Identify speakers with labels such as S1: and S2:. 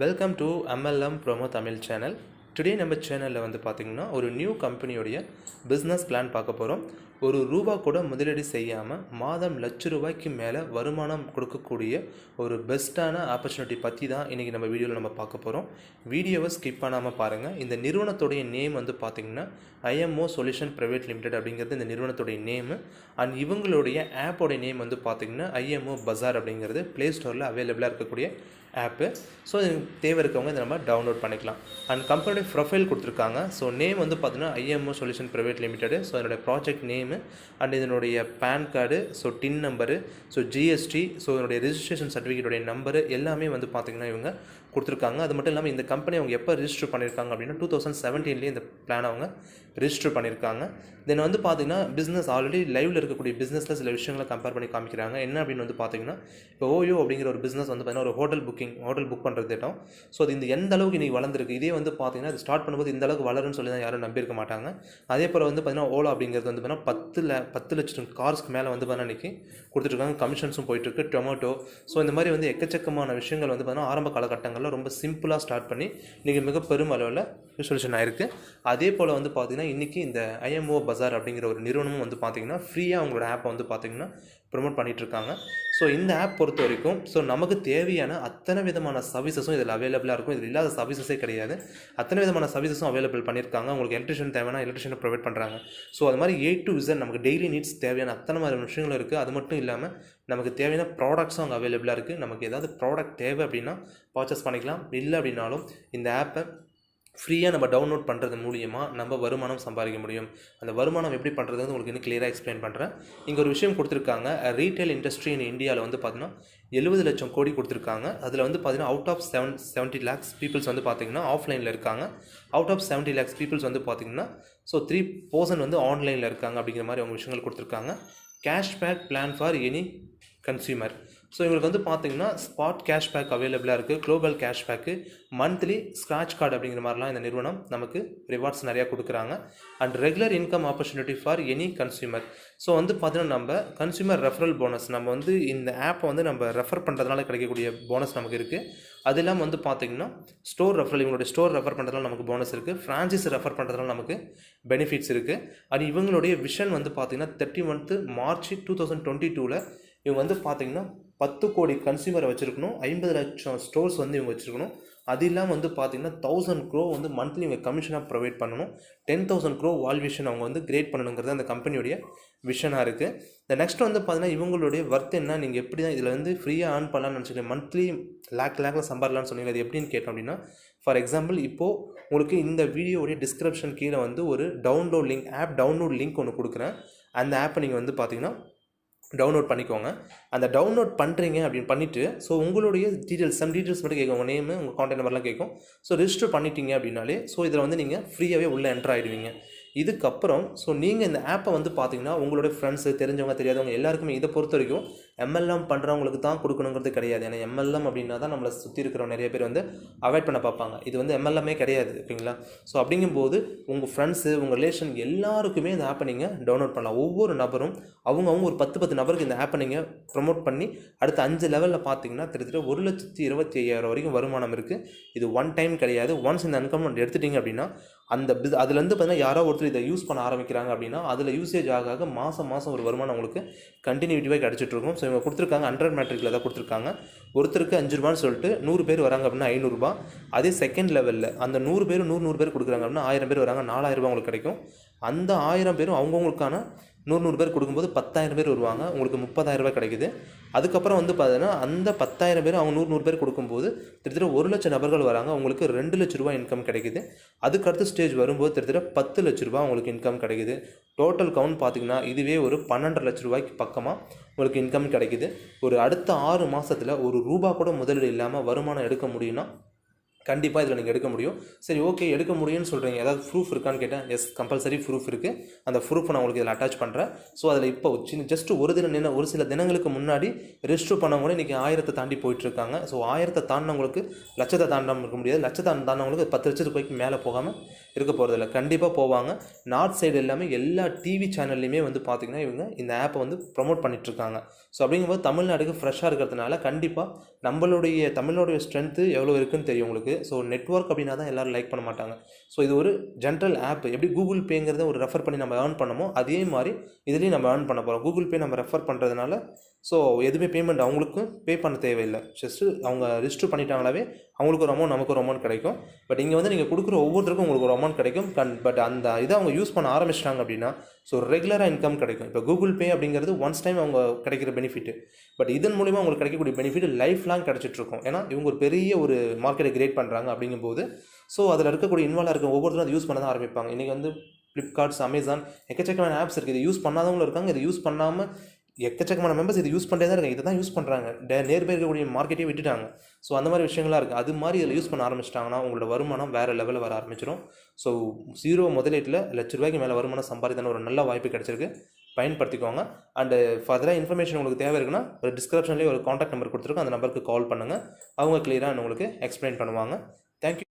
S1: Welcome to MLM promo Tamil channel. Today நம்ம சேனலில் வந்து பார்த்திங்கன்னா ஒரு நியூ கம்பெனியோடைய பிஸ்னஸ் பிளான் பார்க்க போகிறோம். ஒரு ரூபா கூட முதலீடு செய்யாமல் மாதம் ₹1,00,000 மேலே வருமானம் கொடுக்கக்கூடிய ஒரு பெஸ்ட்டான ஆப்பர்ச்சுனிட்டி பற்றி தான் இன்றைக்கி நம்ம வீடியோவில் நம்ம பார்க்க போகிறோம். வீடியோவை ஸ்கிப் பண்ணாமல் பாருங்கள். இந்த நிறுவனத்துடைய நேம் வந்து பார்த்திங்கன்னா IMO சொல்யூஷன் பிரைவேட் லிமிடெட் அப்படிங்கிறது இந்த நிறுவனத்துடைய நேமு. அண்ட் இவங்களுடைய ஆப்போடைய நேம் வந்து பார்த்திங்கன்னா IMO பஜார் அப்படிங்கிறது ப்ளே ஸ்டோரில் அவைலபிளாக இருக்கக்கூடிய ஆப்பு. ஸோ தேவை இருக்கவங்க இதை நம்ம டவுன்லோட் பண்ணிக்கலாம். அண்ட் கம்பெனியோட ப்ரொஃபைல் கொடுத்துருக்காங்க. ஸோ நேம் வந்து பார்த்தீங்கன்னா IMO solution private limited. So இதனுடைய ப்ராஜெக்ட் நேமு அண்ட் இதனுடைய பேன் கார்டு, ஸோ டின் நம்பரு, ஸோ GST, ஸோ இதனுடைய ரெஜிஸ்ட்ரேஷன் சர்டிஃபிகேட்டுடைய நம்பரு எல்லாமே வந்து பார்த்திங்கன்னா இவங்க கொடுத்துருக்காங்க. அது மட்டும் இல்லாமல் இந்த கம்பெனி அவங்க எப்போ ரிஜிஸ்டர் பண்ணியிருக்காங்க அப்படின்னா 2017 இந்த பிளான் அவங்க ரிஜிஸ்டர் பண்ணியிருக்காங்க. தென் வந்து பார்த்திங்கன்னா பிஸ்னஸ் ஆல்ரெடி லைவில் இருக்கக்கூடிய பிஸ்னஸில் சில விஷயங்களை கம்பேர் பண்ணி காமிக்கிறாங்க. என்ன அப்படின்னு வந்து பார்த்திங்கன்னா இப்போ ஓயோ அப்படிங்கிற ஒரு பிஸ்னஸ் வந்து பார்த்திங்கன்னா ஒரு ஹோட்டல் புக் பண்ணுறது திட்டம். ஸோ அது இந்த எந்த அளவுக்கு இன்றைக்கி வளர்ந்துருக்கு. இதே வந்து பார்த்திங்கன்னா அது ஸ்டார்ட் பண்ணும்போது இந்த அளவுக்கு வளருன்னு சொல்லி தான் யாரும் நம்பியிருக்க மாட்டாங்க. அதே போல் வந்து பார்த்திங்கன்னா ஓலா அப்படிங்கிறது வந்து பார்த்திங்கன்னா 10 லட்சம் கார்ஸ்க்கு மேலே வந்து பார்த்திங்கன்னா இன்றைக்கி கொடுத்துட்ருக்காங்க. கமிஷன்ஸும் போயிட்டுருக்கு. டொமேட்டோ, ஸோ இந்த மாதிரி வந்து எக்கச்சக்கமான விஷயங்கள் வந்து பார்த்திங்கன்னா ஆரம்ப காலகட்டங்களில் ரொம்ப சிம்பிளாக ஸ்டார்ட் பண்ணி இன்றைக்கி மிக பெரும் அளவில் சொல்யூஷன் ஆயிருக்கு. அதே போல் வந்து பார்த்திங்கன்னா இன்றைக்கி இந்த IMO பஜார் அப்படிங்கிற ஒரு நிறுவனமும் வந்து பார்த்திங்கன்னா ஃப்ரீயாக அவங்களோட ஆப்பை வந்து பார்த்திங்கன்னா ப்ரொமோட் பண்ணிகிட்ருக்காங்க. ஸோ இந்த ஆப் பொறுத்த வரைக்கும் ஸோ நமக்கு தேவையான அத்தனை விதமான சர்வீசஸும் இதில் அவைலபிளாக இருக்கும். இதில் இல்லாத சர்வீசஸே கிடையாது. அத்தனை விதமான சர்வீசஸும் அவைலபிள் பண்ணியிருக்காங்க. உங்களுக்கு எலக்ட்ரிஷியன் தேவைன்னா எலக்ட்ரிஷியனை ப்ரொவைட் பண்ணுறாங்க. ஸோ அது மாதிரி A to Z நமக்கு டெய்லி நீட்ஸ் தேவையான அத்தனை மாதிரி விஷயங்களும் இருக்குது. அது மட்டும் இல்லாமல் நமக்கு தேவையான ப்ராடக்ட்ஸும் அங்கே அவைலபிளாக இருக்குது. நமக்கு ஏதாவது ப்ராடக்ட் தேவை அப்படின்னா பர்ச்சேஸ் பண்ணிக்கலாம். இல்லை அப்படின்னாலும் இந்த ஆப்பை ஃப்ரீயாக நம்ம டவுன்லோட் பண்ணுறது மூலியமாக நம்ம வருமானம் சம்பாதிக்க முடியும். அந்த வருமானம் எப்படி பண்ணுறது உங்களுக்கு இன்னும் கிளியராக எக்ஸ்பிளைன் பண்ணுறேன். இங்கே ஒரு விஷயம் கொடுத்துருக்காங்க. ரீட்டைல் இண்டஸ்ட்ரி இன் இந்தியாவில் வந்து பார்த்தீங்கன்னா 70 லட்சம் கோடி கொடுத்துருக்காங்க. அதில் வந்து பார்த்தீங்கன்னா அவுட் ஆஃப் 70 lakhs பீப்புள்ஸ் வந்து பார்த்திங்கன்னா ஆஃப்லைனில் இருக்காங்க. அவுட் ஆஃப் 70 lakhs பீப்புள்ஸ் வந்து பார்த்திங்கன்னா ஸோ 3% வந்து ஆன்லைனில் இருக்காங்க அப்படிங்கிற மாதிரி அவங்க விஷயங்கள் கொடுத்துருக்காங்க. Cashback plan for any consumer. So இவங்களுக்கு வந்து பார்த்திங்கன்னா ஸ்பாட் கேஷ்பேக் அவைலபிளாக இருக்குது. Global cashback, monthly scratch card அப்படிங்கிற மாதிரிலாம் இந்த நிறுவனம் நமக்கு ரிவார்ட்ஸ் நிறையா கொடுக்குறாங்க. And regular income opportunity for any consumer. So வந்து பார்த்திங்கன்னா நம்ம கன்சியூமர் ரெஃபரல் போனஸ், நம்ம வந்து இந்த ஆப்பை வந்து நம்ம ரெஃபர் பண்ணுறதுனால கிடைக்கக்கூடிய போனஸ் நமக்கு இருக்குது. அது இல்லாமல் வந்து பார்த்திங்கன்னா ஸ்டோர் ரெஃபரல், இவங்களுடைய ஸ்டோர் ரெஃபர் பண்ணுறதுனால நமக்கு போனஸ் இருக்குது. ஃப்ரான்ச்சைஸ் ரெஃபர் பண்ணுறதுனால நமக்கு பெனிஃபிட்ஸ் இருக்குது. அண்ட் இவங்களுடைய விஷன் வந்து பார்த்திங்கன்னா 31 மார்ச் 2022 இவங்க வந்து பார்த்திங்கன்னா 10 கோடி கன்சியூமரை வச்சுருக்கணும். 50 லட்சம் ஸ்டோர்ஸ் வந்து இவங்க வச்சுருக்கணும். அது இல்லாமல் வந்து பார்த்திங்கன்னா 1000 crore வந்து மந்த்லி இவங்க கமிஷனாக ப்ரொவைட் பண்ணணும். 10,000 crore வால்யூஷன் அவங்க வந்து கிரியேட் பண்ணணுங்கிறது அந்த கம்பெனியோடைய விஷனாக இருக்குது. இந்த நெக்ஸ்ட் வந்து பார்த்திங்கன்னா இவங்களுடைய ஒர்த் என்ன, நீங்கள் எப்படி தான் இதில் வந்து ஃப்ரீயாக ஏர்ன் பண்ணலாம்னு நினச்சிக்கிறேன், மந்த்லி லேக்கில் சம்பாடலான்னு சொன்னீங்க. அது எப்படின்னு கேட்டோம் அப்படின்னா ஃபார் எக்ஸாம்பிள் இப்போது உங்களுக்கு இந்த வீடியோடைய டிஸ்கிரிப்ஷன் கீழே வந்து ஒரு ஆப் டவுன்லோட் லிங்க் ஒன்று கொடுக்குறேன். அந்த ஆப்பை நீங்கள் வந்து பார்த்திங்கன்னா டவுன்லோட் பண்ணிக்கோங்க. அந்த டவுன்லோட் பண்ணுறீங்க அப்படின்னு பண்ணிவிட்டு ஸோ உங்களுடைய டீட்டெயில்ஸ் மட்டும் கேட்கும். உங்கள் நேமு, உங்கள் கான்டாக்ட் நம்பர்லாம் கேட்கும். ஸோ ரிஜிஸ்டர் பண்ணிட்டீங்க அப்படின்னாலே ஸோ இதில் வந்து நீங்கள் ஃப்ரீயாகவே உள்ளே என்டர் ஆகிடுவீங்க. இதுக்கப்புறம் ஸோ நீங்கள் இந்த ஆப்பை வந்து பார்த்திங்கன்னா உங்களுடைய ஃப்ரெண்ட்ஸு, தெரிஞ்சவங்க, தெரியாதவங்க எல்லாருக்குமே இதை பொறுத்த வரைக்கும் MLM பண்ணுறவங்களுக்கு தான் கொடுக்கணுங்கிறது கிடையாது. ஏன்னா MLM அப்படின்னா தான் நம்மளை சுற்றி இருக்கிறவங்க நிறைய பேர் வந்து அவாய்ட் பண்ண பார்ப்பாங்க. இது வந்து MLM-ஏ கிடையாது, ஓகேங்களா? ஸோ அப்படிங்கும்போது உங்கள் ஃப்ரெண்ட்ஸு, உங்கள் ரிலேஷன் எல்லாருக்குமே இந்த ஆப்பை நீங்கள் டவுன்லோட் பண்ணலாம். ஒவ்வொரு நபரும் அவங்க ஒரு 10 நபருக்கு இந்த ஆப்பை நீங்கள் ப்ரொமோட் பண்ணி அடுத்த 5 லெவலில் பார்த்தீங்கன்னா கிட்டத்தட்ட 1,25,000 வரைக்கும் வருமானம் இருக்குது. இது ஒன் டைம் கிடையாது. ஒன்ஸ் இந்த இன்கம் எடுத்துட்டிங்க அப்படின்னா அதுலேருந்து பார்த்தீங்கன்னா யாரோ ஒருத்தர் இதை யூஸ் பண்ண ஆரம்பிக்கிறாங்க அப்படின்னா அதில் யூசேஜ் ஆக மாதம் ஒரு வருமானம் உங்களுக்கு கண்டினியூட்டிவாக கிடச்சிட்ருக்கும். ஸோ இவங்க கொடுத்துருக்காங்க 100 மெட்ரிக்கில் தான் கொடுத்துருக்காங்க. ஒருத்தருக்கு 5 ரூபான்னு சொல்லிட்டு 100 பேர் வராங்க அப்படின்னா 500 ரூபா. அதே செகண்ட் லெவலில் அந்த 100 பேர் 100 பேர் கொடுக்குறாங்க அப்படின்னா 1000 பேர் வராங்க, 4000 ரூபா உங்களுக்கு கிடைக்கும். அந்த 1000 பேரும் அவங்கவுங்களுக்கான 100 பேர் கொடுக்கும்போது 10,000 பேர் வருவாங்க, உங்களுக்கு 30,000 ரூபாய் கிடைக்குது. அதுக்கப்புறம் வந்து பார்த்தீங்கன்னா அந்த 10,000 பேர் அவங்க 100 பேர் கொடுக்கும்போது கிட்டத்தட்ட 1 லட்சம் நபர்கள் வராங்க, உங்களுக்கு 2 லட்ச ரூபா இன்கம் கிடைக்குது. அதுக்கடுத்த ஸ்டேஜ் வரும்போது கிட்டத்தட்ட 10 லட்ச ரூபா உங்களுக்கு இன்கம் கிடைக்குது. டோட்டல் கவுண்ட் பார்த்திங்கன்னா இதுவே ஒரு 12.5 லட்ச ரூபாய்க்கு பக்கமாக உங்களுக்கு இன்கம் கிடைக்குது. ஒரு அடுத்த 6 மாதத்தில் ஒரு ரூபா கூட முதலீடு இல்லாமல் வருமானம் எடுக்க முடியும்னா கண்டிப்பாக இதில் நீங்கள் எடுக்க முடியும். சரி, ஓகே, எடுக்க முடியும்னு சொல்கிறீங்க, ஏதாவது ப்ரூஃப் இருக்கான்னு கேட்டேன். எஸ், கம்பல்சரி ப்ரூஃப் இருக்குது. அந்த ப்ரூஃப் நான் உங்களுக்கு இதில் அட்டாச் பண்ணுறேன். ஸோ அதில் இப்போ ஜஸ்ட் ஒரு சில தினங்களுக்கு முன்னாடி ரெஜிஸ்டர் பண்ணவங்களே இன்றைக்கி 1000 தாண்டி போயிட்டுருக்காங்க. ஸோ 1000 தாண்டினவங்களுக்கு லட்சத்தை தாண்டாமல் இருக்க முடியாது. லட்சத்தை தாண்டினவங்களுக்கு 10 லட்சத்துக்கு போய்க்கு மேலே போகாமல் இருக்க போகிறதில்ல. கண்டிப்பாக போவாங்க. நார்த் சைடு எல்லாமே எல்லா டிவி சேனல்லையுமே வந்து பார்த்திங்கன்னா இவங்க இந்த ஆப்பை வந்து ப்ரொமோட் பண்ணிகிட்ருக்காங்க. ஸோ அப்படிங்கும்போது தமிழ்நாடுக்கு ஃப்ரெஷ்ஷாக இருக்கிறதுனால கண்டிப்பாக தமிழோடைய ஸ்ட்ரென்த்து எவ்வளோ இருக்குதுன்னு தெரியும் உங்களுக்கு. ஸோ நெட்வொர்க் அப்படின்னா தான் எல்லோரும் லைக் பண்ண மாட்டாங்க. ஸோ இது ஒரு ஜென்ரல் ஆப். எப்படி கூகுள் பேங்கிறத ஒரு ரெஃபர் பண்ணி நம்ம ஏர்ன் பண்ணமோ அதே மாதிரி இதுலேயும் நம்ம ஏர்ன் பண்ண போகிறோம். கூகுள் பே நம்ம ரெஃபர் பண்ணுறதுனால ஸோ எதுவுமே பேமெண்ட் அவங்களுக்கும் பே பண்ண தேவையில்லை. ஜஸ்ட்டு அவங்க ரிஜிஸ்டர் பண்ணிட்டாங்களாவே அவங்களுக்கு ஒரு அமௌண்ட், நமக்கு ஒரு அமௌண்ட் கிடைக்கும். பட் இங்கே வந்து நீங்கள் கொடுக்குற ஒவ்வொருத்தருக்கும் உங்களுக்கு ஒரு அமௌண்ட் கிடைக்கும். பட் அந்த இதை அவங்க யூஸ் பண்ண ஆரம்பிச்சிட்டாங்க அப்படின்னா ஸோ ரெகுலராக இன்கம் கிடைக்கும். இப்போ கூகுள் பே அப்படிங்கிறது ஒன்ஸ் டைம் அவங்க கிடைக்கிற பெனிஃபிட்டு. பட் இதன் மூலிமா அவங்களுக்கு கிடைக்கக்கூடிய பெனிஃபிட் லைஃப் லாங் கிடச்சிட்ருக்கும். ஏன்னா இவங்க ஒரு பெரிய ஒரு மார்க்கெட்டை கிரியேட் பண்ணுறாங்க அப்படிங்கும்போது ஸோ அதில் இருக்கக்கூடிய இன்வால்வ் இருக்க ஒவ்வொருத்தரும் அதை யூஸ் பண்ண தான் ஆரம்பிப்பாங்க. இன்றைக்கி வந்து ஃப்ளிப்கார்ட்ஸ், அமேசான், எக்கச்சக்கமான ஆப்ஸ் இருக்குது. இதை யூஸ் பண்ணாதவங்களும் இருக்காங்க, இதை யூஸ் பண்ணாமல் எக்கச்சக்கமான மெம்பர்ஸ் இது யூஸ் பண்ணிட்டே தான் இருக்காங்க. இதை தான் யூஸ் பண்ணுறாங்க. நேர்பை இருக்கக்கூடிய மார்க்கெட்டையும் விட்டுட்டாங்க. ஸோ அந்த மாதிரி விஷயங்களாக இருக்குது. அது மாதிரி இதில் யூஸ் பண்ண ஆரம்பிச்சிட்டாங்கன்னா உங்களோட வருமானம் வேறு லெவலில் வர ஆரம்பிச்சிடும். ஸோ 0 முதலீட்டில் ₹1,00,000 மேலே வருமானம் சம்பாதித்தான ஒரு நல்ல வாய்ப்பு கிடச்சிருக்கு. பயன்படுத்திக்கோங்க. அண்டு ஃபர்தராக இன்ஃபர்மேஷன் உங்களுக்கு தேவை இருக்குன்னா ஒரு டிஸ்கிரிப்ஷன்லேயே ஒரு காண்டாக்ட் நம்பர் கொடுத்துருக்கோம். அந்த நம்பருக்கு கால் பண்ணுங்கள். அவங்க கிளியராக உங்களுக்கு எக்ஸ்பிளைன் பண்ணுவாங்க. தேங்க்யூ.